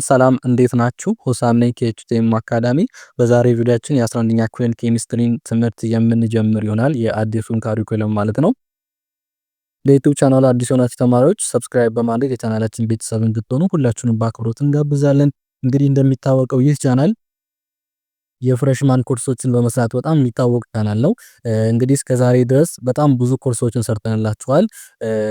ሰላም እንዴት ናችሁ? ሁሳም ነኝ ከኤችቲኤም አካዳሚ። በዛሬ ቪዲዮአችን የ11ኛ ክፍል ኬሚስትሪን ትምህርት የምንጀምር ይሆናል። የአዲሱን ካሪኩለም ማለት ነው። ለዩቲዩብ ቻናሉ አዲስ የሆናችሁ ተማሪዎች ሰብስክራይብ በማድረግ የቻናላችን ቤተሰብ እንድትሆኑ ሁላችሁንም በአክብሮት እንጋብዛለን። እንግዲህ እንደሚታወቀው ይህ ቻናል የፍሬሽማን ኮርሶችን በመስራት በጣም የሚታወቅ ቻናል ነው። እንግዲህ እስከዛሬ ድረስ በጣም ብዙ ኮርሶችን ሰርተንላችኋል።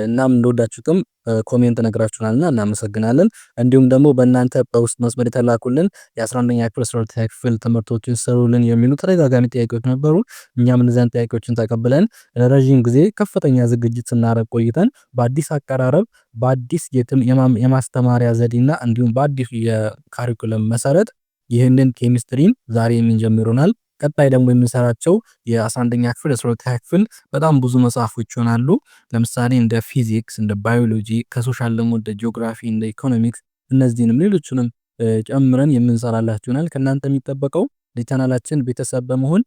እናም እንደወዳችሁትም ኮሜንት ነግራችሁናልና እናመሰግናለን። እንዲሁም ደግሞ በእናንተ በውስጥ መስመር የተላኩልን የ11ኛ ክፍል 12ኛ ክፍል ትምህርቶችን ሰሩልን የሚሉ ተደጋጋሚ ጥያቄዎች ነበሩ። እኛም እነዚያን ጥያቄዎችን ተቀብለን ለረጅም ጊዜ ከፍተኛ ዝግጅት ስናደርግ ቆይተን በአዲስ አቀራረብ በአዲስ የማስተማሪያ ዘዴና እንዲሁም በአዲስ የካሪኩለም መሰረት ይህንን ኬሚስትሪን ዛሬ የምንጀምረናል። ቀጣይ ደግሞ የምንሰራቸው የ11ኛ ክፍል 12ኛ ክፍል በጣም ብዙ መጽሐፎች ይሆናሉ። ለምሳሌ እንደ ፊዚክስ፣ እንደ ባዮሎጂ፣ ከሶሻል ደግሞ እንደ ጂኦግራፊ፣ እንደ ኢኮኖሚክስ እነዚህንም ሌሎችንም ጨምረን የምንሰራላችሁ ይሆናል። ከእናንተ የሚጠበቀው ለቻናላችን ቤተሰብ በመሆን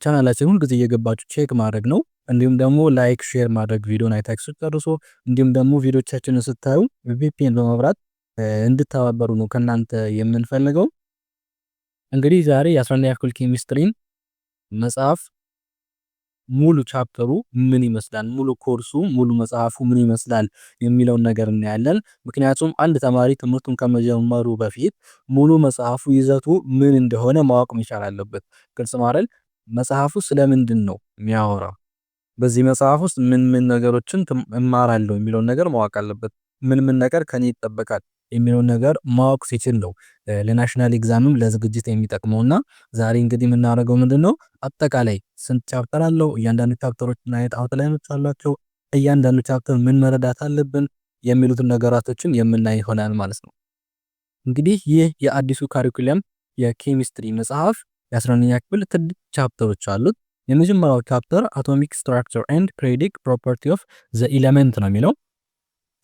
ቻናላችን ሁሉ ጊዜ እየገባችሁ ቼክ ማድረግ ነው። እንዲሁም ደግሞ ላይክ ሼር ማድረግ ቪዲዮን አይታችሁ ጨርሶ እንዲሁም ደግሞ ቪዲዮቻችንን ስታዩ ቪፒኤን በመብራት እንድተባበሩ ነው ከእናንተ የምንፈልገው። እንግዲህ ዛሬ የ11ኛ ክፍል ኬሚስትሪን መጽሐፍ ሙሉ ቻፕተሩ ምን ይመስላል፣ ሙሉ ኮርሱ ሙሉ መጽሐፉ ምን ይመስላል የሚለውን ነገር እናያለን። ምክንያቱም አንድ ተማሪ ትምህርቱን ከመጀመሩ በፊት ሙሉ መጽሐፉ ይዘቱ ምን እንደሆነ ማወቅ መቻል አለበት። ግልጽ ማድረግ መጽሐፉ ስለምንድን ነው የሚያወራው፣ በዚህ መጽሐፍ ውስጥ ምን ነገሮችን እማራለሁ የሚለውን ነገር ማወቅ አለበት። ምን ነገር ከኔ ይጠበቃል የሚለውን ነገር ማወቅ ሲችል ነው ለናሽናል ኤግዛምም ለዝግጅት የሚጠቅመውና ዛሬ እንግዲህ የምናደርገው ምንድነው አጠቃላይ ስንት ቻፕተር አለው፣ እያንዳንዱ ቻፕተሮች ምን አይነት አውትላይኖች አሏቸው፣ እያንዳንዱ ቻፕተር ምን መረዳት አለብን የሚሉትን ነገራቶችን የምናይ ይሆናል ማለት ነው። እንግዲህ ይህ የአዲሱ ካሪኩለም የኬሚስትሪ መጽሐፍ የ11ኛ ክፍል ትልቅ ቻፕተሮች አሉት። የመጀመሪያው ቻፕተር አቶሚክ ስትራክቸር ኤንድ ፔሪዮዲክ ፕሮፐርቲ ኦፍ ዘ ኤሌመንት ነው የሚለው።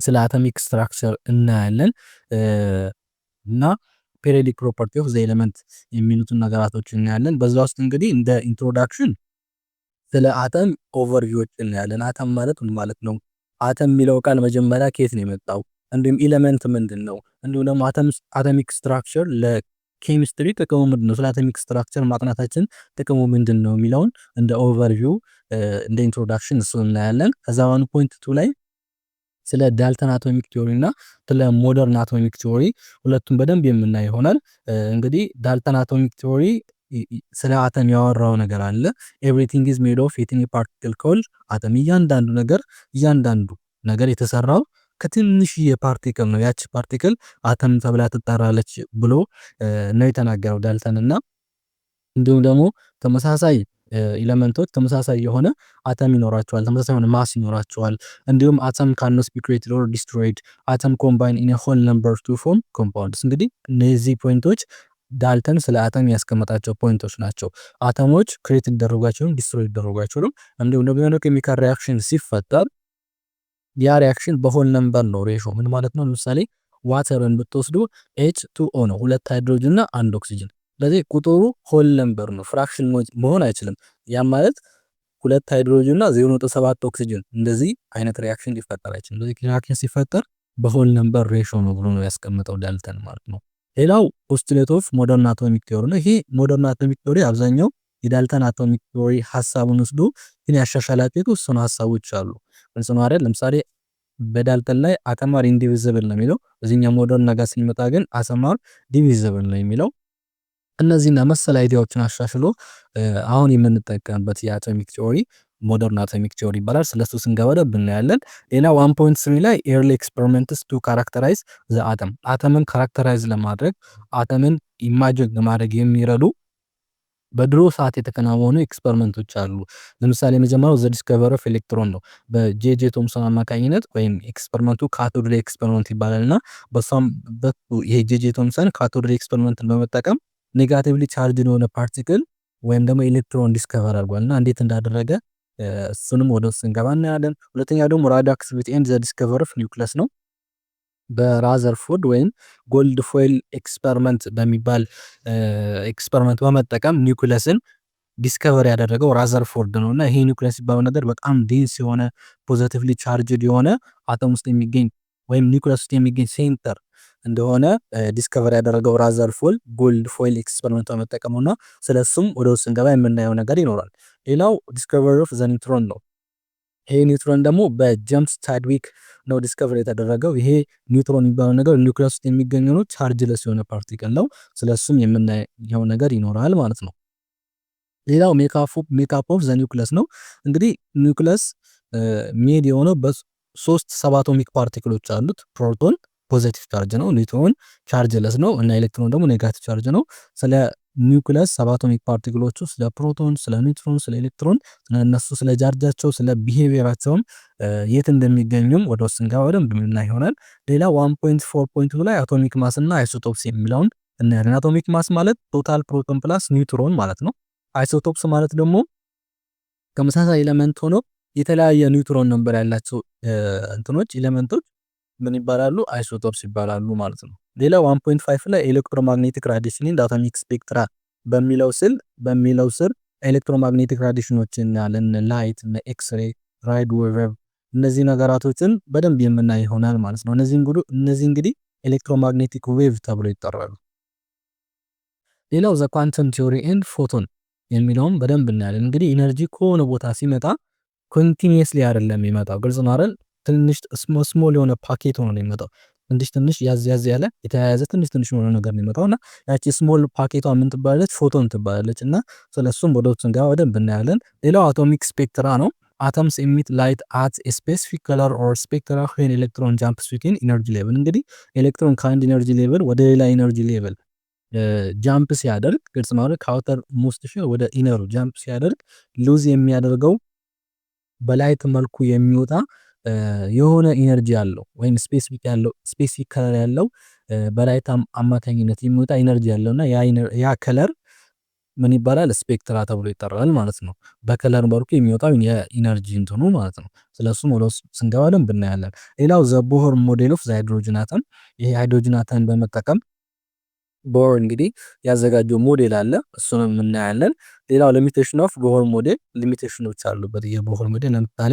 ስለ አቶሚክ ስትራክቸር እናያለን እና ፔሪዮዲክ ፕሮፐርቲ ኦፍ ዘ ኤሌመንት የሚሉትን ነገራቶች እናያለን። በዛ ውስጥ እንግዲህ እንደ ኢንትሮዳክሽን ስለ አተም ኦቨርቪዎች እናያለን። አተም ማለት ምን ማለት ነው? አተም የሚለው ቃል መጀመሪያ ከየት ነው የመጣው? እንዲሁም ኤሌመንት ምንድነው? እንዲሁም ደግሞ አቶሚክ ስትራክቸር ለኬሚስትሪ ጥቅሙ ምንድነው? ስለ አቶሚክ ስትራክቸር ማጥናታችን ጥቅሙ ምንድነው የሚለውን እንደ ኦቨርቪው እንደ ኢንትሮዳክሽን እሱ እናያለን። ከዛ ዋን ፖይንት 2 ላይ ስለ ዳልተን አቶሚክ ቲዮሪ እና ስለ ሞደርን አቶሚክ ቲዮሪ ሁለቱም በደንብ የምናይ ይሆናል። እንግዲህ ዳልተን አቶሚክ ቲዮሪ ስለ አተም ያወራው ነገር አለ። ኤቭሪቲንግ ኢዝ ሜድ ኦፍ ኤ ፓርቲክል ኮልድ አተም። እያንዳንዱ ነገር የተሰራው ከትንሽ የፓርቲክል ነው። ያቺ ፓርቲክል አተም ተብላ ትጠራለች ብሎ ነው የተናገረው ዳልተን። እና እንዲሁም ደግሞ ተመሳሳይ ኤሌመንቶች ተመሳሳይ የሆነ አተም ይኖራቸዋል፣ ተመሳሳይ የሆነ ማስ ይኖራቸዋል። እንዲሁም አተም ካኖት ቢ ክሬትድ ኦር ዲስትሮይድ፣ አተም ኮምባይን ኢን ኤ ሆል ነምበር ቱ ፎርም ኮምፓውንድስ። እንግዲህ እነዚህ ፖይንቶች ዳልተን ስለ አተም ያስቀመጣቸው ፖይንቶች ናቸው። አተሞች ክሬት ይደረጓቸውም ዲስትሮይ ይደረጓቸውም። እንዲሁም ደግሞ ኬሚካል ሪአክሽን ሲፈጠር ያ ሪአክሽን በሆል ነምበር ነው ሬሾ። ምን ማለት ነው? ለምሳሌ ዋተርን ብትወስዱ H2O ነው፣ ሁለት ሃይድሮጅን እና አንድ ኦክሲጅን። ስለዚህ ቁጥሩ ሆል ነምበር ነው፣ ፍራክሽን መሆን አይችልም። ያ ማለት ሁለት ሃይድሮጅን እና 0.7 ኦክሲጅን እንደዚህ አይነት ሪአክሽን ሊፈጠር አይችልም። ስለዚህ ሪአክሽን ሲፈጠር በሆል ነምበር ሬሾ ነው ብሎ ነው ያስቀመጠው ዳልተን ማለት ነው። ሌላው ፖስቱሌት ኦፍ ሞደርን አቶሚክ ቲዮሪ ነው። ይሄ ሞደርን አቶሚክ ቲዮሪ አብዛኛው የዳልተን አቶሚክ ቲዮሪ ሐሳቡን ወስዶ ግን ያሻሻላቸው የተወሰኑ ሐሳቦች አሉ። ለምሳሌ በዳልተን ላይ አተም አር ኢንዲቪዚብል ነው የሚለው፣ እዚህኛው ሞደርን ነገር ሲመጣ ግን አተም አር ዲቪዚብል ነው የሚለው። እነዚህና መሰል አይዲያዎችን አሻሽሎ አሁን የምንጠቀምበት የአቶሚክ ቲዮሪ ሞደርን አቶሚክ ቲዮሪ ይባላል። ስለሱ ስንገባ እናያለን። ሌላ 1.3 ላይ ኤርሊ ኤክስፐሪመንትስ ቱ ካራክተራይዝ ዘ አተም፣ አተምን ካራክተራይዝ ለማድረግ አተምን ኢማጂን ለማድረግ የሚረዱ በድሮ ሰዓት የተከናወኑ ኤክስፐሪመንቶች አሉ። ለምሳሌ የመጀመሪያው ዘ ዲስከቨሪ ኦፍ ኤሌክትሮን ነው። በጄጄ ቶምሰን አማካኝነት ወይም ኤክስፐሪመንቱ ካቶድ ሬይ ኤክስፐሪመንት ይባላልና በሷም ይሄ ጄጄ ቶምሰን ካቶድ ሬይ ኤክስፐሪመንትን በመጠቀም ኔጋቲቭሊ ቻርጅድ የሆነ ፓርቲክል ወይም ደግሞ ኤሌክትሮን ዲስከቨር አድርጓልና እንዴት እንዳደረገ እሱንም ወደ ውስጥ እንገባ እናያለን። ሁለተኛው ደግሞ ራዲዮአክቲቪቲ ኤንድ ዘ ዲስከቨሪ ኦፍ ኒውክለስ ነው። በራዘርፎርድ ወይም ጎልድ ፎይል ኤክስፐሪመንት በሚባል ኤክስፐሪመንት በመጠቀም ኒውክለስን ዲስከቨር ያደረገው ራዘርፎርድ ነው እና ይሄ ኒውክለስ የሚባለው ነገር በጣም ዴንስ የሆነ ፖዘቲቭሊ ቻርጅድ የሆነ አተም ውስጥ የሚገኝ ወይም ኒውክለስ ውስጥ የሚገኝ ሴንተር እንደሆነ ዲስከቨር ያደረገው ራዘርፎርድ ጎልድ ፎይል ኤክስፐሪመንት በመጠቀሙ እና ስለሱም ወደ ውስጥ ስንገባ የምናየው ነገር ይኖራል። ሌላው ዲስከቨሪ ኦፍ ዘ ኒውትሮን ነው። ይሄ ኒውትሮን ደግሞ በጀምስ ቻድዊክ ነው ዲስከቨር የተደረገው። ይሄ ኒውትሮን የሚባለው ነገር ኒውክለስ ውስጥ የሚገኝ ነው፣ ቻርጅለስ የሆነ ፓርቲክል ነው። ስለሱም የምናየው ነገር ይኖራል ማለት ነው። ሌላው ሜካፕ ኦፍ ዘ ኒውክለስ ነው። እንግዲህ ኒውክለስ ሜድ የሆነው በሶስት ሰባቶሚክ ፓርቲክሎች አሉት። ፕሮቶን ፖዚቲቭ ቻርጅ ነው፣ ኒውትሮን ቻርጅለስ ነው እና ኤሌክትሮን ደግሞ ኔጋቲቭ ቻርጅ ነው። ስለ ኒውክለስ ሰባቶሚክ ፓርቲክሎቹ፣ ስለ ፕሮቶን፣ ስለ ኒውትሮን፣ ስለ ኤሌክትሮን፣ ስለነሱ ስለ ቻርጃቸው፣ ስለ ቢሄቪየራቸውም የት እንደሚገኙም ወደ ውስጥ ስንገባ በደንብ የምናይ ይሆናል። ሌላ 1.4.2 ላይ አቶሚክ ማስ እና አይሶቶፕስ የሚለውን እናያለን። አቶሚክ ማስ ማለት ቶታል ፕሮቶን ፕላስ ኒውትሮን ማለት ነው። አይሶቶፕስ ማለት ደግሞ ተመሳሳይ ኤሌመንት ሆኖ የተለያየ ኒውትሮን ነምበር ያላቸው እንትኖች ኤሌመንቶች ምን ይባላሉ? አይሶቶፕስ ይባላሉ ማለት ነው። ሌላው 1.5 ላይ ኤሌክትሮማግኔቲክ ራዲዬሽን ኢን አቶሚክ ስፔክትራ በሚለው ስር ኤሌክትሮማግኔቲክ ራዲዬሽኖችን እናያለን። ላይት፣ ኤክስሬ፣ ራይድ ዌቭ እነዚህ ነገራቶችን በደንብ የምናይ ይሆናል ማለት ነው። እነዚህ እንግዲህ ኤሌክትሮማግኔቲክ ዌቭ ተብሎ ይጠራሉ። ሌላው ዘ ኳንተም ቲዮሪ ኤንድ ፎቶን የሚለውም በደንብ እናያለን። እንግዲህ ኢነርጂ ከሆነ ቦታ ሲመጣ ኮንቲኒየስሊ አይደለም የሚመጣው፣ ግልጽ ነው አይደል? ትንሽ ስሞል የሆነ ፓኬት ሆኖ ነው የሚመጣው። ትንሽ ያዝ ያለ የተያያዘ ትንሽ የሆነ ነገር ነው የሚመጣው እና ያቺ ስሞል ፓኬቷ ምን ትባላለች? ፎቶን ትባላለች እና ስለሱም ወደ ውስጥ ጋር ወደንብ እናያለን። ሌላው አቶሚክ ስፔክትራ ነው። አተምስ ኤሚት ላይት አት ስፔሲፊክ ከለር ኦር ስፔክትራ ዌን ኤሌክትሮን ጃምፕስ ዊዝን ኢነርጂ ሌቭል። እንግዲህ ኤሌክትሮን ከአንድ ኢነርጂ ሌቭል ወደ ሌላ ኢነርጂ ሌቭል ጃምፕ ሲያደርግ ግልጽ ነው አይደል? ከአውተር ሞስት ሼል ወደ ኢነሩ ጃምፕ ሲያደርግ ሉዝ የሚያደርገው በላይት መልኩ የሚወጣ የሆነ ኢነርጂ ያለው ወይም ስፔሲፊክ ከለር ያለው በላይት አማካኝነት የሚወጣ ኢነርጂ ያለውና ያ ከለር ምን ይባላል? ስፔክትራ ተብሎ ይጠራል ማለት ነው። በከለር መልኩ የሚወጣው የኢነርጂ እንትኑ ማለት ነው። ስለሱም ወደ ውስጥ ስንገባ ደንብ እናያለን። ሌላው ዘ ቦር ሞዴል ኦፍ ዘ ሃይድሮጅን አተም፣ ይሄ ሃይድሮጅን አተም በመጠቀም ቦር እንግዲህ ያዘጋጀው ሞዴል አለ፣ እሱንም እናያለን። ሌላው ሊሚቴሽን ኦፍ ቦር ሞዴል፣ ሊሚቴሽኖች አሉበት የቦር ሞዴል። ለምሳሌ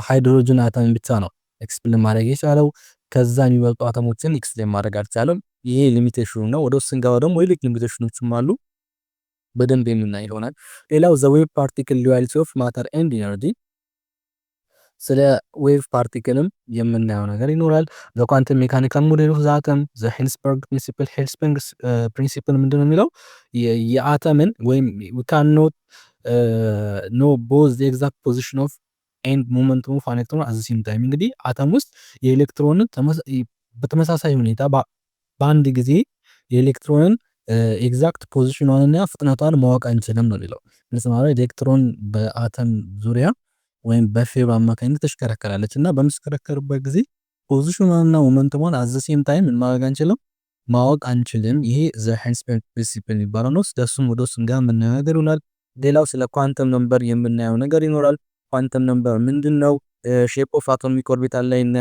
ሃይድሮጅን አተም ብቻ ነው ኤክስፕሌን ማድረግ የቻለው፣ ከዛ የሚበልጡ አተሞችን ኤክስፕሌን ማድረግ አልቻለም። ይሄ ሊሚቴሽኑ ነው። ወደ ውስጥ ስንገባ ደግሞ ይልቅ ሊሚቴሽኖችም አሉ፣ በደንብ የምናይ ይሆናል። ሌላው ዘ ዌቭ ፓርቲክል ዱያሊቲ ኦፍ ማተር ኤንድ ኢነርጂ፣ ስለ ዌቭ ፓርቲክልም የምናየው ነገር ይኖራል። ዘ ኳንተም ሜካኒካል ሞዴል ኦፍ ዘ አተም፣ ዘ ሄልስበርግ ፕሪንሲፕል። ሄልስበርግ ፕሪንሲፕል ምንድን ነው የሚለው? የአተምን ወይም ዊ ካን ኖት ኖ ቦዝ ዘ ኤግዛክት ፖዚሽን ኦፍ ኤንድ ሞመንተም ኦፍ አን ኤሌክትሮን አት ዘ ሴም ታይም። እንግዲህ አተም ውስጥ የኤሌክትሮንን በተመሳሳይ ሁኔታ በአንድ ጊዜ የኤሌክትሮንን ኤግዛክት ፖዚሽኗንና ፍጥነቷን ማወቅ አንችልም ነው የሚለው። ኤሌክትሮን በአተም ዙሪያ ወይም በፌብ አማካኝነት ተሽከረከራለች እና በምትሽከረከርበት ጊዜ ፖዚሽኗንና ሞመንተሟን አት ዘ ሴም ታይም ማወቅ አንችልም። ይሄ ዘ ሄልስበርግ ፕሪንሲፕል የሚባለው ነው። ስለሱም ወደ ውስጥ ጋር የምናየው ነገር ይሆናል። ሌላው ስለ ኳንተም ነምበር የምናየው ነገር ይኖራል። ኳንተም ነምበር ምንድን ነው? ሼፕ ኦፍ አቶሚክ ኦርቢታል ላይ እነ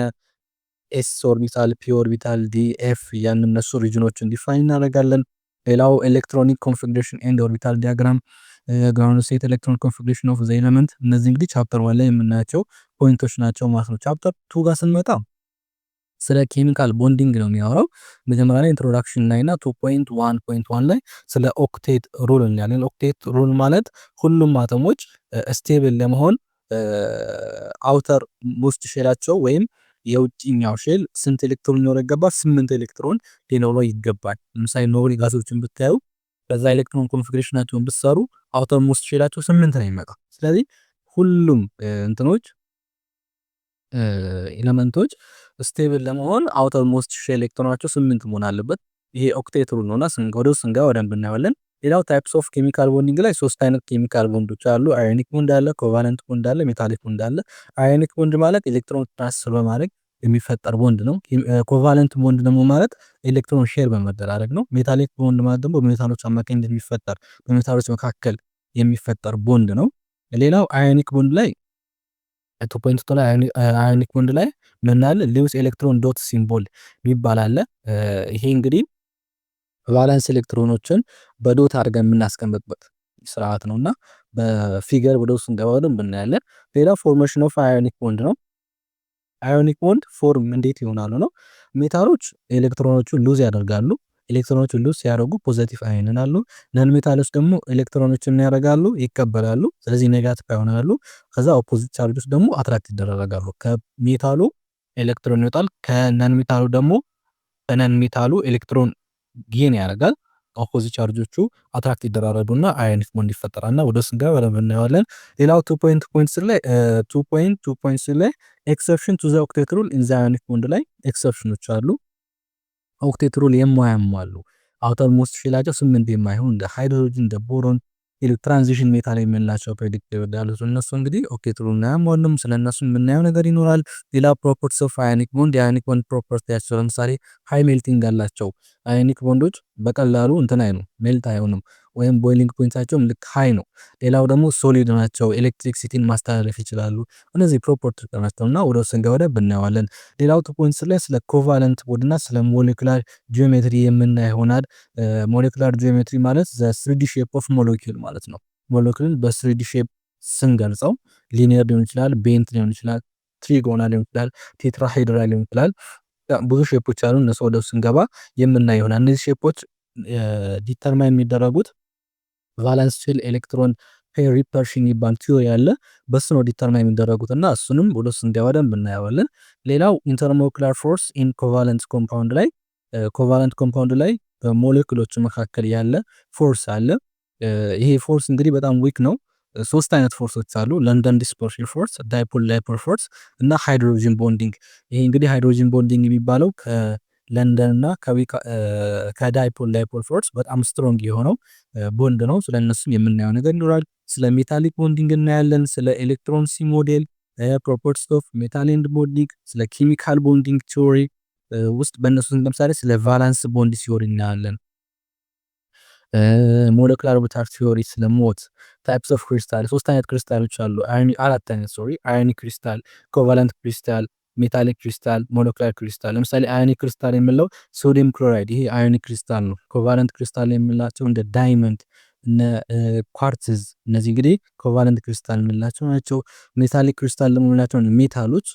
ኤስ ኦርቢታል፣ ፒ ኦርቢታል፣ ዲ፣ ኤፍ ያን እነሱ ሪጅኖችን ዲፋይን እናደርጋለን። ሌላው ኤሌክትሮኒክ ኮንፊግሬሽን ኤንድ ኦርቢታል ዲያግራም፣ ግራውንድ ስቴት ኤሌክትሮን ኮንፊግሬሽን ኦፍ ዘ ኤሌመንት። እነዚህ እንግዲህ ቻፕተር 1 ላይ የምናያቸው ፖይንቶች ናቸው ማለት ነው። ቻፕተር 2 ጋር ስንመጣ ስለ ኬሚካል ቦንዲንግ ነው የሚያወራው። መጀመሪያ ላይ ኢንትሮዳክሽን ላይ እና 2.1.1 ላይ ስለ ኦክቴት ሩል እናያለን። ኦክቴት ሩል ማለት ሁሉም አተሞች ስቴብል ለመሆን አውተር ሞስት ሼላቸው ወይም የውጭኛው ሼል ስንት ኤሌክትሮን ሊኖረው ይገባል? 8 ኤሌክትሮን ሊኖረው ይገባል። ለምሳሌ ኖብል ጋዞችን ብታዩ በዛ ኤሌክትሮን ኮንፊግሬሽናቸውን ብትሰሩ አውተር ሞስት ሼላቸው 8 ነው የሚመጣው። ስለዚህ ሁሉም እንትኖች ኤሌመንቶች ስቴብል ለመሆን አውተር ሞስት ሼል ኤሌክትሮናቸው 8 መሆን አለበት። ይሄ ኦክቴት ሩል ነውና ወደ ውስጥ ስንገባ ወደንብ እናየዋለን። ሌላው ታይፕስ ኦፍ ኬሚካል ቦንዲንግ ላይ 3 አይነት ኬሚካል ቦንዶች አሉ። አዮኒክ ቦንድ አለ፣ ኮቫለንት ቦንድ አለ፣ ሜታሊክ ቦንድ አለ። አዮኒክ ቦንድ ማለት ኤሌክትሮን ትራንስፈር በማድረግ የሚፈጠር ቦንድ ነው። ኮቫለንት ቦንድ ደግሞ ማለት ኤሌክትሮን ሼር በመደራረግ ነው። ሜታሊክ ቦንድ ማለት ደግሞ በሜታሎች አማካኝነት የሚፈጠር በሜታሎች መካከል የሚፈጠር ቦንድ ነው። ሌላው አዮኒክ ቦንድ ላይ 2.2 ላይ አዮኒክ ቦንድ ላይ ምን አለ? ሉዊስ ኤሌክትሮን ዶት ሲምቦል የሚባል አለ። ይሄ እንግዲህ ቫላንስ ኤሌክትሮኖችን በዶት አድርገን የምናስቀምጥበት ስርዓት ነውና በፊገር ወደ ውስጥ ስንገባ በደንብ እናያለን። ሌላ ፎርሜሽን ኦፍ አዮኒክ ቦንድ ነው። አዮኒክ ቦንድ ፎርም እንዴት ይሆናሉ ነው? ሜታሎች ኤሌክትሮኖቹን ሉዝ ያደርጋሉ። ኤሌክትሮኖቹን ሉዝ ሲያደርጉ ፖዘቲቭ አዮን አሉ። ነን ሜታሎች ደግሞ ኤሌክትሮኖችን ያደርጋሉ ይቀበላሉ። ስለዚህ ኔጋቲቭ ይሆናሉ። ከዛ ኦፖዚት ቻርጆች ደግሞ አትራክት ይደረጋሉ። ከሜታሉ ኤሌክትሮን ይወጣል። ከነን ሜታሉ ደግሞ ነን ሜታሉ ኤሌክትሮን ጌን ያደርጋል። ኦፖዚት ቻርጆቹ አትራክት ይደራረጉና አዮኒክ ቦንድ ይፈጠራልና ወደ ውስጥ ጋር በደንብ እናየዋለን። ሌላው 2.2.3 ላይ ኤክሰፕሽን ቱ ዘ ኦክቴት ሩል ኢን ዘ አዮኒክ ቦንድ ላይ ኤክሰፕሽኖች አሉ። ኦክቴት ሩል የማያሟሉ አውተር ሞስት ሼላቸው 8 የማይሆን እንደ ሃይድሮጅን እንደ ቦሮን ትራንዚሽን ሜታል የምንላቸው ፕሬዲክቲቭ ያሉት እነሱ እንግዲህ ኦክቴት ሩል እናያሟሉም። ስለነሱ የምናየው ነገር ይኖራል። ሌላ ፕሮፐርቲስ ኦፍ አዮኒክ ቦንድ የአዮኒክ ቦንድ ፕሮፐርቲያቸው ለምሳሌ ሃይ ሜልቲንግ አላቸው። አዮኒክ ቦንዶች በቀላሉ እንትን አይኑ ሜልት አይሆንም ወይም ቦይሊንግ ፖይንታቸው ልክ ሃይ ነው። ሌላው ደግሞ ሶሊድ ናቸው። ኤሌክትሪክሲቲን ማስተላለፍ ይችላሉ። እነዚህ ፕሮፐርቲ ናቸውና ወደ ውስጥ ገወደ ብናየዋለን። ሌላው 2 ላይ ስለ ኮቫለንት ቦንድና ስለ ሞሌኩላር ጂኦሜትሪ የምናይ ይሆናል። ሞሌኩላር ጂኦሜትሪ ማለት ዘ 3D ሼፕ ኦፍ ሞሌኩል ማለት ነው። ሞሌኩልን በ3D ሼፕ ስንገልጸው ሊኒየር ሊሆን ይችላል፣ ቤንት ሊሆን ይችላል፣ ትሪጎናል ሊሆን ይችላል፣ ቴትራሄድራል ሊሆን ይችላል። ብዙ ሼፖች አሉ። እነሱ ወደ ውስጥ ስንገባ የምናይ ይሆናል። እነዚህ ሼፖች ዲተርማይን የሚደረጉት ቫለንስ ሼል ኤሌክትሮን ፔር ሪፐርሽን የሚባል ቲዮሪ አለ። በሱ ነው ዲተርማይን የሚደረጉት እና እሱንም ወደ ውስጥ ስንገባ ደንብ እናየዋለን። ሌላው ኢንተርሞለኩላር ፎርስ ኢን ኮቫለንት ኮምፓውንድ ላይ ኮቫለንት ኮምፓውንድ ላይ በሞሌኩሎች መካከል ያለ ፎርስ አለ። ይሄ ፎርስ እንግዲህ በጣም ዊክ ነው። 3 አይነት ፎርሶች አሉ። ለንደን ዲስፐርሽን ፎርስ፣ ዳይፖል ዳይፖል ፎርስ እና ሃይድሮጅን ቦንዲንግ። ይሄ እንግዲህ ሃይድሮጅን ቦንዲንግ የሚባለው ከለንደን እና ከዳይፖል ዳይፖል ፎርስ በጣም ስትሮንግ የሆነው ቦንድ ነው። ስለነሱም የምናየው ነገር ይኖራል። ስለ ሜታሊክ ቦንዲንግ እናያለን። ስለ ኤሌክትሮን ሲ ሞዴል ፕሮፐርቲስ ኦፍ ሜታል ኤንድ ቦንዲንግ፣ ስለ ኬሚካል ቦንዲንግ ቲዮሪ ውስጥ በእነሱ ለምሳሌ ስለ ቫላንስ ቦንድ ቲዮሪ እናያለን። ሞለኩላር ኦርቢታል ቲዮሪ ስለ ሞት፣ ታይፕስ ኦፍ ክሪስታል 3 አይነት ክሪስታሎች አሉ። አራት አይነት አዮኒክ ክሪስታል፣ ኮቫለንት ክሪስታል፣ ሜታሊክ ክሪስታል፣ ሞለኩላር ክሪስታል። ለምሳሌ አዮኒክ ክሪስታል የምንለው ሶዲየም ክሎራይድ ይሄ አዮኒክ ክሪስታል ነው። ኮቫለንት ክሪስታል የምንላቸው እንደ ዳይመንድ እነ ኳርትዝ እነዚህ እንግዲህ ኮቫለንት ክሪስታል የምንላቸው ናቸው። ሜታሊክ ክሪስታል ደግሞ የምንላቸው ሜታሎች፣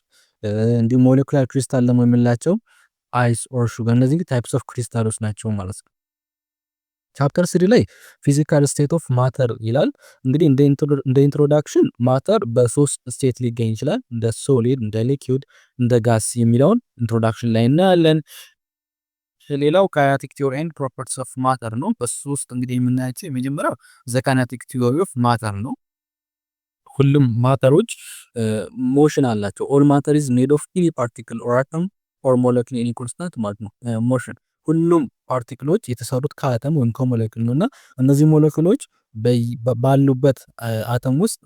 እንዲሁም ሞለኩላር ክሪስታል ደግሞ የምንላቸው አይስ ኦር ሹገር። እነዚህ ታይፕስ ኦፍ ክሪስታሎች ናቸው ማለት ነው። ቻፕተር 3 ላይ ፊዚካል ስቴት ኦፍ ማተር ይላል። እንግዲህ እንደ ኢንትሮዳክሽን ማተር በ3 ስቴት ሊገኝ ይችላል፣ እንደ ሶሊድ፣ እንደ ሊኩዊድ፣ እንደ ጋስ የሚለውን ኢንትሮዳክሽን ላይ እናያለን። ሌላው ካይናቲክ ቲዮሪ ኤንድ ፕሮፐርቲስ ኦፍ ማተር ነው። በሱ ውስጥ እንግዲህ የምናያቸው የመጀመሪያው ዘ ካይናቲክ ቲዮሪ ኦፍ ማተር ነው። ሁሉም ማተሮች ሞሽን አላቸው። ኦል ማተር ኢዝ ሜድ ኦፍ ኢኒ ፓርቲክል ኦር አተም ኦር ሞለኪል ኢን ኮንስታንት ማለት ነው ሞሽን። ሁሉም ፓርቲክሎች የተሰሩት ከአተም ወይም ከሞለኪል ነውና እነዚህ ሞለኪሎች ባሉበት አተም ውስጥ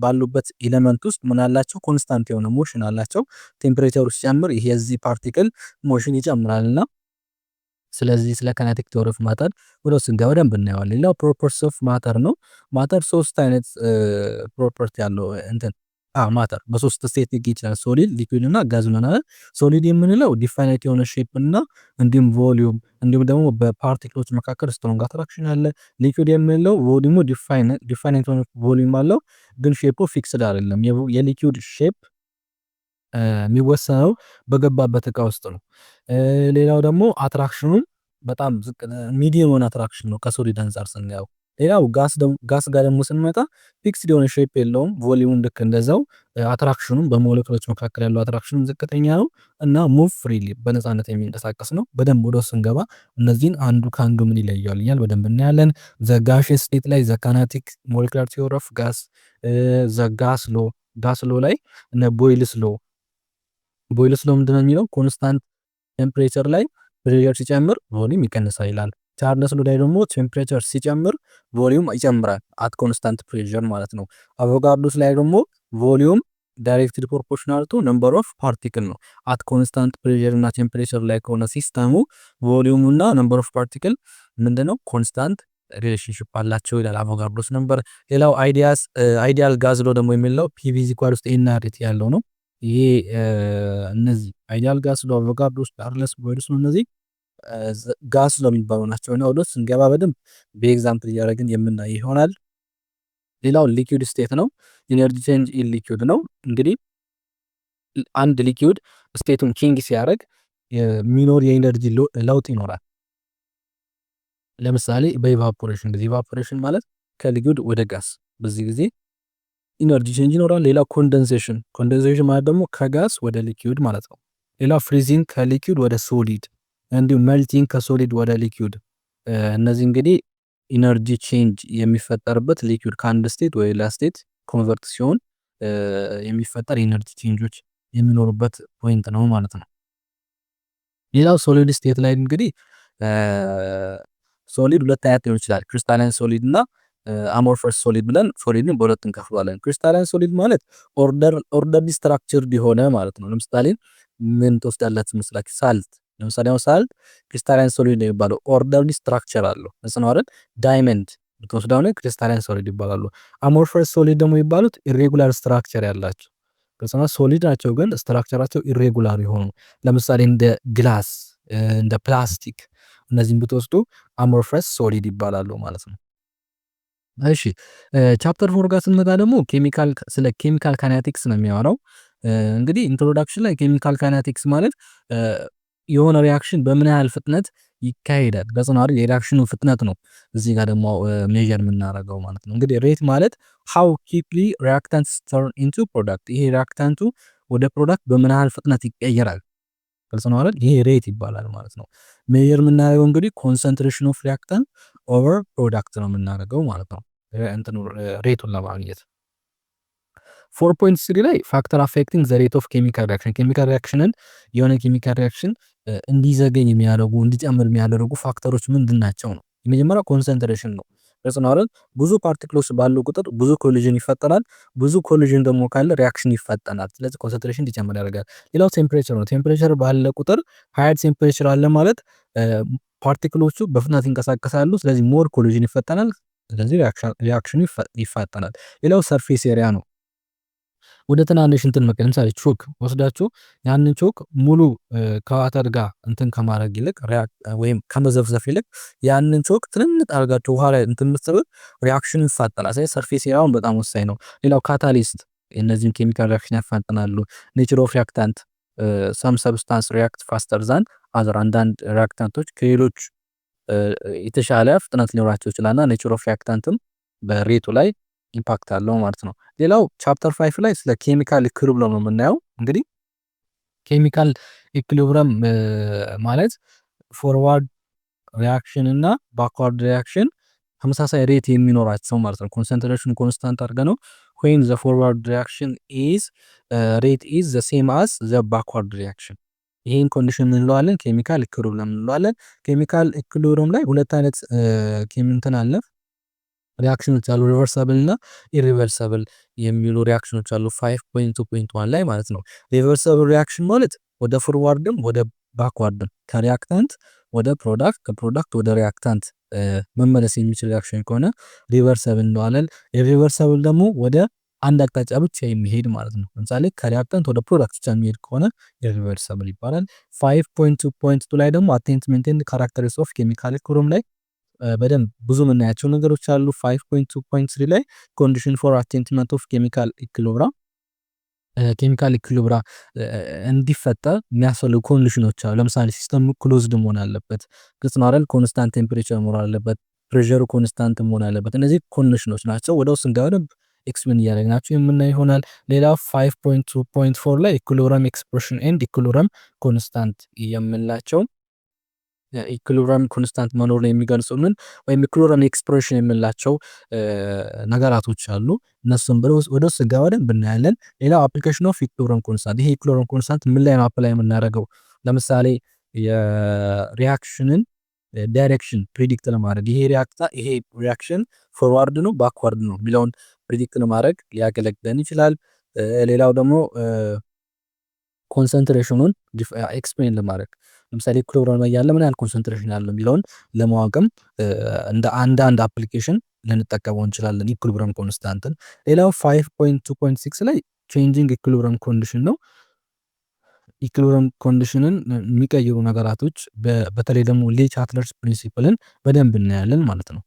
ባሉበት ኤሌመንት ውስጥ ምን አላቸው? ኮንስታንት የሆነ ሞሽን አላቸው። ቴምፕሬቸሩ ሲጨምር ይሄ የዚህ ፓርቲክል ሞሽን ይጨምራልና ስለዚህ ስለ ካይናቲክ ቲዮሪ ኦፍ ማተር ወደ ውስጥ ገባ ደንብ እናየዋለን። ሌላው ፕሮፐርቲስ ኦፍ ማተር ነው። ማተር 3 አይነት ፕሮፐርቲ ያለው ማተር በ3 ስቴት ሊገኝ ይችላል። ሶሊድ፣ ሊኩዊድ እና ጋዝ ነው። ሶሊድ የምንለው ዲፋይናይት የሆነ ሼፕ እና እንዲሁም ቮሊዩም እንዲሁም ደግሞ በፓርቲክሎች መካከል ስትሮንግ አትራክሽን አለ። ሊኩዊድ የምንለው ቮሊዩሙ ዲፋይናይት የሆነ ቮሊዩም አለው ግን ሼፑ ፊክስድ አይደለም። የሊኩዊድ ሼፕ የሚወሰነው በገባበት እቃ ውስጥ ነው። ሌላው ደግሞ አትራክሽኑ በጣም ሚዲየም የሆነ አትራክሽን ነው ከሶሊድ አንፃር ስናየው። ሌላው ጋስ ጋር ደግሞ ስንመጣ ፊክስድ የሆነ ሼፕ የለውም። ቮሊዩም ልክ እንደዛው አትራክሽኑም በሞለኪውሎች መካከል ያለው አትራክሽኑም ዝቅተኛ ነው እና ሙቭ ፍሪሊ በነፃነት የሚንቀሳቀስ ነው። በደንብ ወደ ስንገባ እነዚህን አንዱ ከአንዱ ምን ይለያል በደንብ እናያለን። ዘ ጋሺየስ ስቴት ላይ ዘ ካይናቲክ ሞለኪውላር ቲዮሪ ኦፍ ጋስ፣ ዘ ጋስ ሎ ላይ እነ ቦይልስ ሎ ምንድን ነው የሚለው ኮንስታንት ቴምፕሬቸር ላይ ፕሬሸር ሲጨምር ቮሊዩም ይቀንሳል ይላል። ቻርለስ ሎ ላይ ደግሞ ቴምፕሬቸር ሲጨምር ቮሊዩም ይጨምራል አት ኮንስታንት ፕሬሸር ማለት ነው። አቮጋድሮስ ላይ ደግሞ ቮሊዩም ዳይሬክትሊ ፕሮፖርሽናል ቱ ነምበር ኦፍ ፓርቲክል ነው። አት ኮንስታንት ፕሬሸር እና ቴምፕሬቸር ላይ ከሆነ ሲስተሙ ቮሊዩም እና ነምበር ኦፍ ፓርቲክል ምንድነው ኮንስታንት ሪሌሽንሺፕ አላቸው ይላል አቮጋድሮስ ነምበር። ሌላው አይዲያል ጋዝ ሎ ደግሞ የሚለው ፒቪ ኢኳል ቱ ኤንአርቲ ያለው ነው። ይሄ እነዚህ አይዲያል ጋስ ሎ፣ አቮጋድሮስ፣ ቻርለስ ቦይልስ ነው። እነዚህ ጋስ ሎ የሚባሉ ናቸው እና ወደ ስንገባ በደንብ በኤግዛምፕል እያደረግን የምናይ ይሆናል። ሌላው ሊኩዊድ ስቴት ነው። ኢነርጂ ቼንጅ ኢን ሊኩዊድ ነው። እንግዲህ አንድ ሊኩዊድ ስቴቱን ቼንጅ ሲያደርግ የሚኖር የኢነርጂ ለውጥ ይኖራል። ለምሳሌ በኢቫፖሬሽን ጊዜ፣ ኢቫፖሬሽን ማለት ከሊኩዊድ ወደ ጋስ፣ በዚህ ጊዜ ኢነርጂ ቼንጅ ይኖራል። ሌላ ኮንደንሴሽን፣ ኮንደንሴሽን ማለት ደግሞ ከጋስ ወደ ሊኩዊድ ማለት ነው። ሌላ ፍሪዚንግ ከሊኩዊድ ወደ ሶሊድ፣ እንዲሁም ሜልቲንግ ከሶሊድ ወደ ሊኩዊድ። እነዚህ እንግዲህ ኢነርጂ ቼንጅ የሚፈጠርበት ሊኩዊድ ከአንድ ስቴት ወደ ሌላ ስቴት ኮንቨርት ሲሆን የሚፈጠር ኢነርጂ ቼንጆች የሚኖሩበት ፖይንት ነው ማለት ነው። ሌላው ሶሊድ ስቴት ላይ እንግዲህ ሶሊድ ሁለት አይነት ሊሆን ይችላል። ክሪስታላይን ሶሊድ እና አሞርፈስ ሶሊድ ብለን ሶሊድን በሁለት እንከፍለዋለን። ክሪስታላይን ሶሊድ ማለት ኦርደርሊ ስትራክቸርድ የሆነ ማለት ነው። ለምሳሌ ምን ትወስዳላችሁ መስላችሁ? ሳልት። ለምሳሌ አሁን ሳልት ክሪስታላይን ሶሊድ ነው የሚባለው፣ ኦርደርሊ ስትራክቸር አለው። ነው አይደል? ዳይመንድ ብትወስዳው ነው ክሪስታላይን ሶሊድ ይባላሉ። አሞርፈስ ሶሊድ ደግሞ የሚባሉት ኢሬጉላር ስትራክቸር ያላቸው ከሰማ ሶሊድ ናቸው፣ ግን ስትራክቸራቸው ኢሬጉላር የሆኑ ለምሳሌ እንደ ግላስ፣ እንደ ፕላስቲክ፣ እነዚህን ብትወስዱ አሞርፈስ ሶሊድ ይባላሉ ማለት ነው። እሺ ቻፕተር 4 ጋር ስንመጣ ደግሞ ስለ ኬሚካል ካይኔቲክስ ነው የሚያወራው። እንግዲህ ኢንትሮዳክሽን ላይ ኬሚካል ካይኔቲክስ ማለት የሆነ ሪያክሽን በምን ያህል ፍጥነት ይካሄዳል፣ በጽናሪ የሪያክሽኑ ፍጥነት ነው እዚህ ጋር ደግሞ ሜዠር የምናደርገው ማለት ነው። እንግዲህ ሬት ማለት ሃው ኪክሊ ሪያክታንትስ ተርን ኢንቱ ፕሮዳክት፣ ይሄ ሪያክታንቱ ወደ ፕሮዳክት በምን ያህል ፍጥነት ይቀየራል፣ ግልጽ ነው አይደል? ይሄ ሬት ይባላል ማለት ነው። ሜዠር የምናደርገው እንግዲህ ኮንሰንትሬሽን ኦፍ ሪያክታንት ኦቨር ፕሮዳክት ነው የምናደርገው ማለት ነው፣ እንትኑ ሬቱን ለማግኘት። 4.3 ላይ ፋክተር አፌክቲንግ ዘ ሬት ኦፍ ኬሚካል ሪያክሽን፣ ኬሚካል ሪያክሽንን የሆነ ኬሚካል ሪያክሽን እንዲዘገኝ የሚያደርጉ እንዲጨምር የሚያደርጉ ፋክተሮች ምንድን ናቸው ነው። የመጀመሪያው ኮንሰንትሬሽን ነው። በጽናት ብዙ ፓርቲክሎች ባሉ ቁጥር ብዙ ኮሊዥን ይፈጠራል። ብዙ ኮሊዥን ደግሞ ካለ ሪያክሽን ይፈጠናል። ስለዚህ ኮንሰንትሬሽን እንዲጨምር ያደርጋል። ሌላው ቴምፕሬቸር ነው። ቴምፕሬቸር ባለ ቁጥር ሃየር ቴምፕሬቸር አለ ማለት ፓርቲክሎቹ በፍጥነት ይንቀሳቀሳሉ። ስለዚህ ሞር ኮሊዥን ይፈጠናል። ስለዚህ ሪያክሽኑ ይፋጠናል። ሌላው ሰርፌስ ኤሪያ ነው። ወደ ትናንሽ እንትን መቀየር፣ ለምሳሌ ቾክ ወስዳችሁ ያንን ቾክ ሙሉ ከዋተር ጋር እንትን ከማድረግ ይልቅ ወይም ከመዘፍዘፍ ይልቅ ያንን ቾክ ትንንጥ አድርጋችሁ ውሃ ላይ እንትን ምትስብ ሪያክሽኑ ይፋጠናል። ስለዚህ ሰርፌስ ኤሪያውን በጣም ወሳኝ ነው። ሌላው ካታሊስት፣ እነዚህን ኬሚካል ሪያክሽን ያፋጥናሉ። ኔቸር ኦፍ ሪያክታንት፣ ሰም ሰብስታንስ ሪያክት ፋስተር ዛን አዘር፣ አንዳንድ ሪያክታንቶች ከሌሎች የተሻለ ፍጥነት ሊኖራቸው ይችላልና ኔቸር ኦፍ ሪያክታንትም በሬቱ ላይ ኢምፓክት አለው ማለት ነው። ሌላው ቻፕተር 5 ላይ ስለ ኬሚካል ኢኩሊብሪየም ነው የምናየው። እንግዲህ ኬሚካል ኢኩሊብሪየም ማለት ፎርዋርድ ሪያክሽን እና ባክዋርድ ሪያክሽን ተመሳሳይ ሬት የሚኖራቸው ማለት ነው። ኮንሰንትሬሽን ኮንስታንት አድርገ ነው when the forward reaction is rate is the same as the backward reaction። ይሄን ኮንዲሽን እንለዋለን ኬሚካል ኢኩሊብሪየም እንለዋለን። ኬሚካል ኢኩሊብሪየም ላይ ሁለት አይነት ኬሚካል አለ ሪያክሽኖች አሉ፣ ሪቨርሳብል እና ኢሪቨርሳብል የሚሉ ሪያክሽኖች አሉ 5.2.1 ላይ ማለት ነው። ሪቨርሳብል ሪያክሽን ማለት ወደ ፎርዋርድም ወደ ባክዋርድም ከሪያክታንት ወደ ፕሮዳክት ከፕሮዳክት ወደ ሪያክታንት መመለስ የሚችል ሪያክሽን ከሆነ ሪቨርሳብል እንለዋለን። የሪቨርሳብል ደግሞ ወደ አንድ አቅጣጫ ብቻ የሚሄድ ማለት ነው። ለምሳሌ ከሪያክታንት ወደ ፕሮዳክት ብቻ የሚሄድ ከሆነ ኢሪቨርሳብል ይባላል። 5.2.2 ላይ ደግሞ አቴንትመንት ኤንድ ካራክተሪስቲክስ ኦፍ ኬሚካል ኢኩሊብሪየም ላይ በደንብ ብዙ የምናያቸው ነገሮች አሉ። 5.2.3 ላይ ኮንዲሽን ፎር አቴንትመንት ኦፍ ኬሚካል ኢኩሊብሪየም፣ ኬሚካል ኢኩሊብሪየም እንዲፈጠር የሚያስፈልጉ ኮንዲሽኖች አሉ። ለምሳሌ ሲስተሙ ክሎዝድ መሆን አለበት፣ ግልጽ ነው አይደል? ኮንስታንት ቴምፕሬቸር መሆን አለበት፣ ፕሬሸሩ ኮንስታንት መሆን አለበት። እነዚህ ኮንዲሽኖች ናቸው። ወደ ውስጥ እንገባ በደንብ ኤክስፕሌን እያደረግናቸው የምናይ ይሆናል። ሌላ 5.2.4 ላይ ኢኩሊብሪየም ኤክስፕሬሽን ኤንድ ኢኩሊብሪየም ኮንስታንት የምንላቸው ኢኩሊብሪየም ኮንስታንት መኖር የሚገልጹልን ወይም ኢኩሊብሪየም ኤክስፕሬሽን የምንላቸው ነገራቶች አሉ። እነሱም ወደ ውስጥ ገባ በደንብ እናያለን። ሌላው አፕሊኬሽን ኦፍ ኢኩሊብሪየም ኮንስታንት፣ ይሄ ኢኩሊብሪየም ኮንስታንት ምን ላይ ነው አፕላይ የምናደርገው? ለምሳሌ የሪያክሽንን ዳይሬክሽን ፕሪዲክት ለማድረግ ይሄ ሪያክሽን ፎርዋርድ ነው ባክዋርድ ነው የሚለውን ፕሪዲክት ለማድረግ ሊያገለግለን ይችላል። ሌላው ደግሞ ኮንሰንትሬሽኑን ኤክስፕሌን ለማድረግ ለምሳሌ ኢኩሊብሪየም ላይ ያለ ምን ያህል ኮንሰንትሬሽን ያለው የሚለውን ለማወቅም እንደ አንድ አፕሊኬሽን ልንጠቀመው እንችላለን ኢኩሊብሪየም ኮንስታንትን። ሌላው 5.2.6 ላይ ቼንጂንግ ኢኩሊብሪየም ኮንዲሽን ነው። ኢኩሊብሪየም ኮንዲሽንን የሚቀይሩ ነገራቶች በተለይ ደግሞ ሌ ቻትለርስ ፕሪንሲፕልን በደንብ እናያለን ማለት ነው።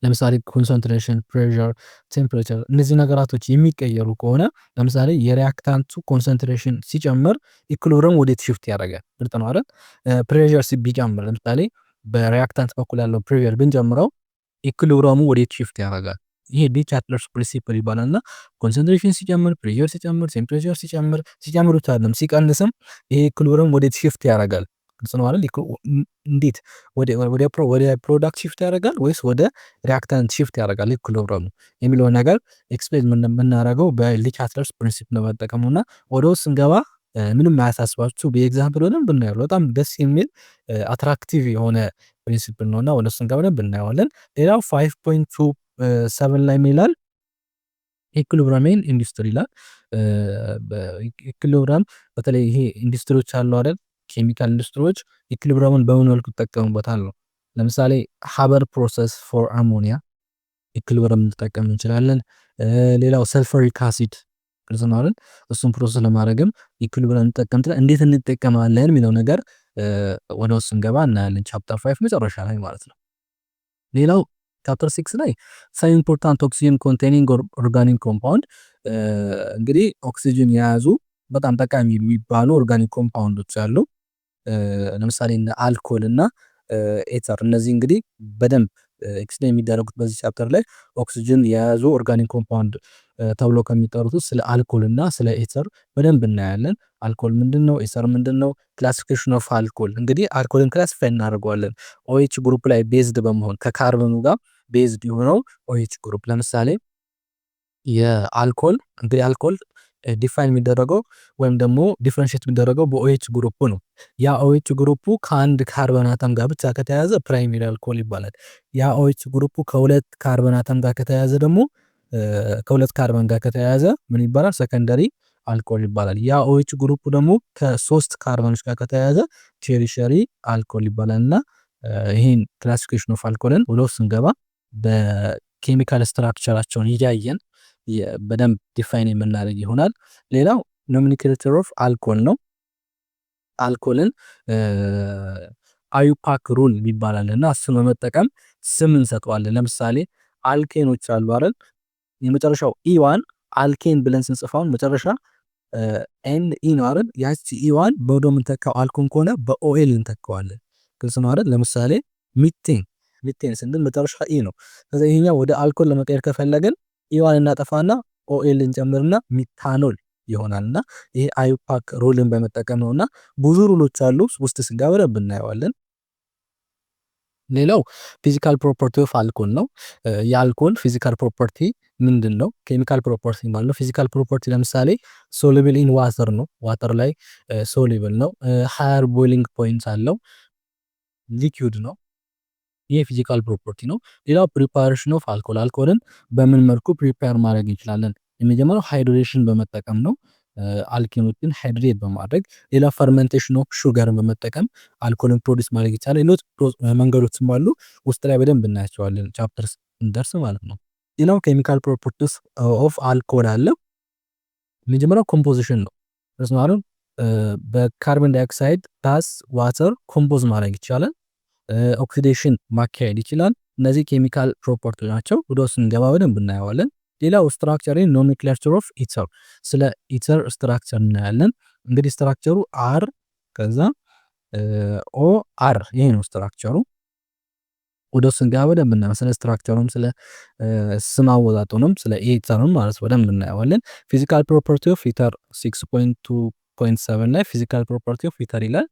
ለምሳሌ ኮንሰንትሬሽን፣ ፕሬዠር፣ ቴምፕሬቸር እነዚህ ነገራቶች የሚቀየሩ ከሆነ ለምሳሌ የሪያክታንቱ ኮንሰንትሬሽን ሲጨምር ኢኩሊብሪየም ወዴት ሽፍት ያደርጋል? ግልጽ ነው አይደል? ፕሬዠር ቢጨምር ለምሳሌ በሪያክታንት በኩል ያለው ፕሬዠር ብንጨምረው ኢኩሊብሪየሙ ወዴት ሽፍት ያደርጋል? ይሄ ዲቻትለርስ ፕሪንሲፕል ይባላል እና ኮንሰንትሬሽን ሲጨምር፣ ፕሬዠር ሲጨምር፣ ቴምፕሬቸር ሲጨምር ብቻ አይደለም ሲቀንስም ይሄ ኢኩሊብሪየም ወዴት ሽፍት ያደርጋል? ግልጽ ነው አይደል? እንዴት ወደ ፕሮዳክት ሽፍት ያደርጋል ወይስ ወደ ሪያክታንት ሽፍት ያደርጋል ኢኩሊብሪየሙ የሚለውን ነገር ኤክስፕሌን የምናደርገው በዲቻትለርስ ፕሪንሲፕል በመጠቀም ነው እና ወደ ውስጥ ስንገባ ምንም አያሳስባችሁ በኤግዛምፕል ሆነን ብናየው በጣም ደስ የሚል አትራክቲቭ የሆነ ፕሪንሲፕል ነው እና ወደ ውስጥ ስንገባ ብናየዋለን። ሌላው 5.27 ላይ ይላል ኢኩሊብሪየም ኢን ኢንዱስትሪ ይላል። ኢኩሊብሪየም በተለይ ይሄ ኢንዱስትሪዎች አሉ አይደል? ኬሚካል ኢንዱስትሪዎች ኢኩሊብሪየምን በምን መልኩ ይጠቀሙበታል ነው። ለምሳሌ ሃበር ፕሮሰስ ፎር አሞኒያ ኢኩሊብሪየም ልንጠቀም እንችላለን። ሌላው ሰልፈሪክ አሲድ ግልጽ ነው አይደል? እሱን ፕሮሰስ ለማድረግም ኢኩሊብሪየም እንጠቀም እንዴት እንጠቀማለን የሚለው ነገር ወደ ውስጥ ስንገባ እናያለን። ቻፕተር 5 መጨረሻ ላይ ማለት ነው። ሌላው ቻፕተር 6 ላይ ሳም ኢምፖርታንት ኦክሲጅን ኮንቴኒንግ ኦርጋኒክ ኮምፓውንድ እንግዲህ ኦክሲጅን የያዙ በጣም ጠቃሚ የሚባሉ ኦርጋኒክ ኮምፓውንዶች አሉ። ለምሳሌ እነ አልኮል እና ኤተር እነዚህ እንግዲህ በደንብ ኤክስፕሌን የሚደረጉት በዚህ ቻፕተር ላይ ኦክሲጅን የያዙ ኦርጋኒክ ኮምፓውንድ ተብሎ ከሚጠሩት ስለ አልኮል እና ስለ ኤተር በደንብ እናያለን። አልኮል ምንድነው? ኤተር ምንድነው? ክላሲፊኬሽን ኦፍ አልኮል እንግዲህ አልኮልን ክላሲፋይ እናደርገዋለን ኦኤች ግሩፕ ላይ ቤዝድ በመሆን ከካርበኑ ጋር ቤዝድ የሆነው ኦኤች ግሩፕ። ለምሳሌ የአልኮል እንግዲህ አልኮል ዲፋይን የሚደረገው ወይም ደግሞ ዲፍረንሺየት የሚደረገው በኦኤች ግሩፕ ነው። ያ ኦኤች ግሩፑ ከአንድ ካርበን አተም ጋር ብቻ ከተያያዘ ፕራይመሪ አልኮል ይባላል። ያ ኦኤች ግሩፑ ከሁለት ካርበን አተም ጋር ከተያያዘ ደግሞ ከሁለት ካርበን ጋር ከተያያዘ ምን ይባላል? ሰከንደሪ አልኮል ይባላል። ያ ኦኤች ግሩፑ ደግሞ ከሶስት ካርበኖች ጋር ከተያያዘ ቴሪሸሪ አልኮል ይባላል። እና ይህን ክላሲፊኬሽን ኦፍ አልኮልን ወደ ውስጥ ስንገባ በኬሚካል ስትራክቸራቸውን እያየን በደንብ ዲፋይን የምናደርግ ይሆናል። ሌላው ኖሜንክሌቸር ኦፍ አልኮል ነው። አልኮልን አዩፓክ ሩል ይባላል እና እሱን በመጠቀም ስም እንሰጠዋለን። ለምሳሌ አልኬኖች አሉ አይደል? የመጨረሻው ኢዋን አልኬን ብለን ስንጽፋውን መጨረሻ ኤን ኢ ነው አይደል? ያቺ ኢዋን በወዶ የምንተካው አልኮን ከሆነ በኦኤል እንተካዋለን። ግልጽ ነው አይደል? ለምሳሌ ሚቴን ስንል መጨረሻ ኢ ነው። ስለዚህ ይሄኛው ወደ አልኮል ለመቀየር ከፈለግን ኢዋን እናጠፋና ኦኤል እንጨምርና ሚታኖል ይሆናልና ይሄ አዩፓክ ሩልን በመጠቀም ነውና ብዙ ሩሎች አሉ። ውስጥ ስንገባ በደንብ እናየዋለን። ሌላው ፊዚካል ፕሮፐርቲ ኦፍ አልኮል ነው። የአልኮል ፊዚካል ፕሮፐርቲ ምንድን ነው? ኬሚካል ፕሮፐርቲ ማለት ነው። ፊዚካል ፕሮፐርቲ ለምሳሌ ሶሉብል ኢን ዋተር ነው። ዋተር ላይ ሶሉብል ነው። ሃየር ቦይሊንግ ፖይንት አለው። ሊኩዊድ ነው። ይሄ ፊዚካል ፕሮፐርቲ ነው። ሌላው ፕሪፓሬሽን ኦፍ አልኮል አልኮልን በምን መልኩ ፕሪፔር ማድረግ እንችላለን? የመጀመሪያው ሃይድሬሽን በመጠቀም ነው። አልኬኖችን ሃይድሬት በማድረግ ሌላ ፈርመንቴሽን ኦፍ ሹገርን በመጠቀም አልኮልን ፕሮዲስ ማድረግ ይቻላል። ሌሎች መንገዶችም አሉ። ውስጥ ላይ በደንብ እናያቸዋለን ቻፕተር እንደርስ ማለት ነው። ሌላው ኬሚካል ፕሮፐርቲስ ኦፍ አልኮል አለ። የመጀመሪያው ኮምፖዚሽን ነው። ስለዚህ በካርቦን ዳይኦክሳይድ ጋዝ ዋተር ኮምፖዝ ማድረግ ይቻላል። ኦክሲዴሽን ማካሄድ ይችላል። እነዚህ ኬሚካል ፕሮፐርቲ ናቸው። ወደ ውስጥ ስንገባ በደንብ እናየዋለን። ሌላው ስትራክቸር ኖሜንክሌቸር ኦፍ ኢተር፣ ስለ ኢተር ስትራክቸር እናያለን። እንግዲህ ስትራክቸሩ አር ከዛ ኦ አር ይሄ ነው ስትራክቸሩ። ወደ ውስጥ ስንገባ በደንብ እናያለን። ስለ ስትራክቸሩም ስለ ስም አወጣጡንም ስለ ኢተርም ማለት በደንብ እናየዋለን። ፊዚካል ፕሮፐርቲ ኦፍ ኢተር 6.2.7 ላይ ፊዚካል ፕሮፐርቲ ኦፍ ኢተር ይላል።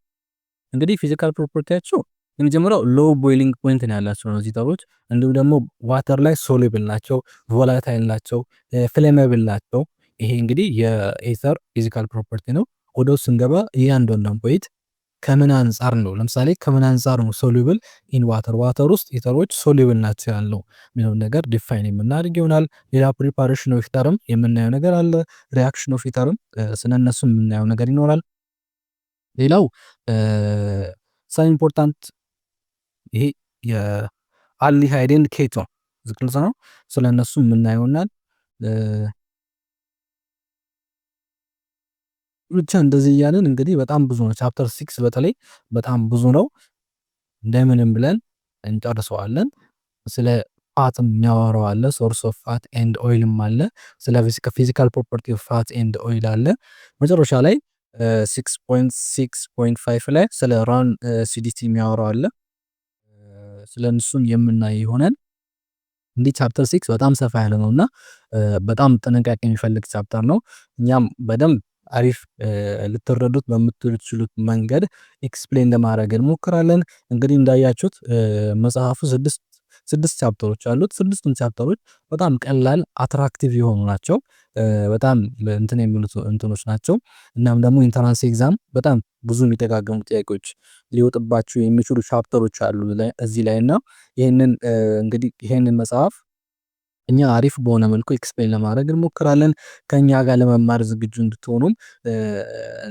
እንግዲህ ፊዚካል ፕሮፐርቲያቸው የመጀመሪያው ሎ ቦይሊንግ ፖይንት ነው ያላቸው ነው ኢተሮች። እንዲሁም ደግሞ ዋተር ላይ ሶሉብል ናቸው፣ ቮላታይል ናቸው፣ ፍሌሜብል ናቸው። ይሄ እንግዲህ የኢተር ፊዚካል ፕሮፐርቲ ነው። ወደ ውስጥ ስንገባ እያንዳንዱን ፖይንት ከምን አንጻር ነው፣ ለምሳሌ ከምን አንጻር ነው ሶሉብል ኢን ዋተር፣ ዋተር ውስጥ ኢተሮች ሶሉብል ናቸው ያለው የሚለውን ነገር ዲፋይን የምናደርግ ይሆናል። ሌላ ፕሪፓሬሽን ኦፍ ኢተርም የምናየው ነገር አለ። ሪአክሽን ኦፍ ኢተርም ስለነሱ የምናየው ነገር ይኖራል። ሌላው ሳም ኢምፖርታንት ይሄ የአልዲሃይድ ኤንድ ኬቶን ግልጽ ነው። ስለነሱ የምናየውናል። ብቻ እንደዚህ እያልን እንግዲህ በጣም ብዙ ነው። ቻፕተር 6 በተለይ በጣም ብዙ ነው። እንደምንም ብለን እንጨርሰዋለን። ስለ ፋትም የሚያወራው አለ። ሶርስ ኦፍ ፋት ኤንድ ኦይልም አለ። ስለ ፊዚካል ፕሮፐርቲ ኦፍ ፋት ኤንድ ኦይል አለ። መጨረሻ ላይ 6.6.5 ላይ ስለ ራን ሲዲቲ የሚያወራው አለ። ስለ እነሱን የምናይ ይሆናል። እንዲህ ቻፕተር 6 በጣም ሰፋ ያለ ነውና በጣም ጥንቃቄ የሚፈልግ ቻፕተር ነው። እኛም በደንብ አሪፍ ልትረዱት በምትችሉት መንገድ ኤክስፕሌን ለማድረግ እንሞክራለን። እንግዲህ እንዳያችሁት መጽሐፉ ስድስት ቻፕተሮች አሉት። ስድስቱም ቻፕተሮች በጣም ቀላል አትራክቲቭ የሆኑ ናቸው። በጣም እንትን የሚሉት እንትኖች ናቸው። እናም ደግሞ ኢንተራንስ ኤግዛም በጣም ብዙ የሚደጋገሙ ጥያቄዎች ሊወጥባችሁ የሚችሉ ቻፕተሮች አሉ እዚህ ላይ እና ይህንን መጽሐፍ እኛ አሪፍ በሆነ መልኩ ኤክስፕሌን ለማድረግ እንሞክራለን። ከኛ ጋር ለመማር ዝግጁ እንድትሆኑም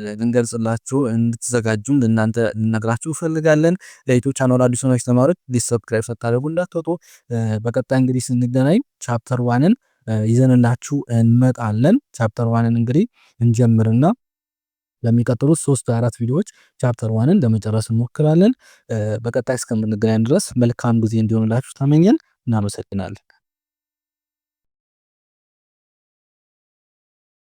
ልንገልጽላችሁ እንድትዘጋጁም ለእናንተ ልነግራችሁ እንፈልጋለን። ለዩቲዩብ ቻናል አዲስ ሆናችሁ ተማሪዎች ሰብስክራይብ ሳታደርጉ እንዳትወጡ። በቀጣይ እንግዲህ ስንገናኝ ቻፕተር 1ን ይዘንላችሁ እንመጣለን። ቻፕተር 1ን እንግዲህ እንጀምርና ለሚቀጥሉት 3-4 ቪዲዮዎች ቻፕተር 1ን ለመጨረስ እንሞክራለን። በቀጣይ እስከምንገናኝ ድረስ መልካም ጊዜ እንዲሆንላችሁ ተመኘን። እናመሰግናለን።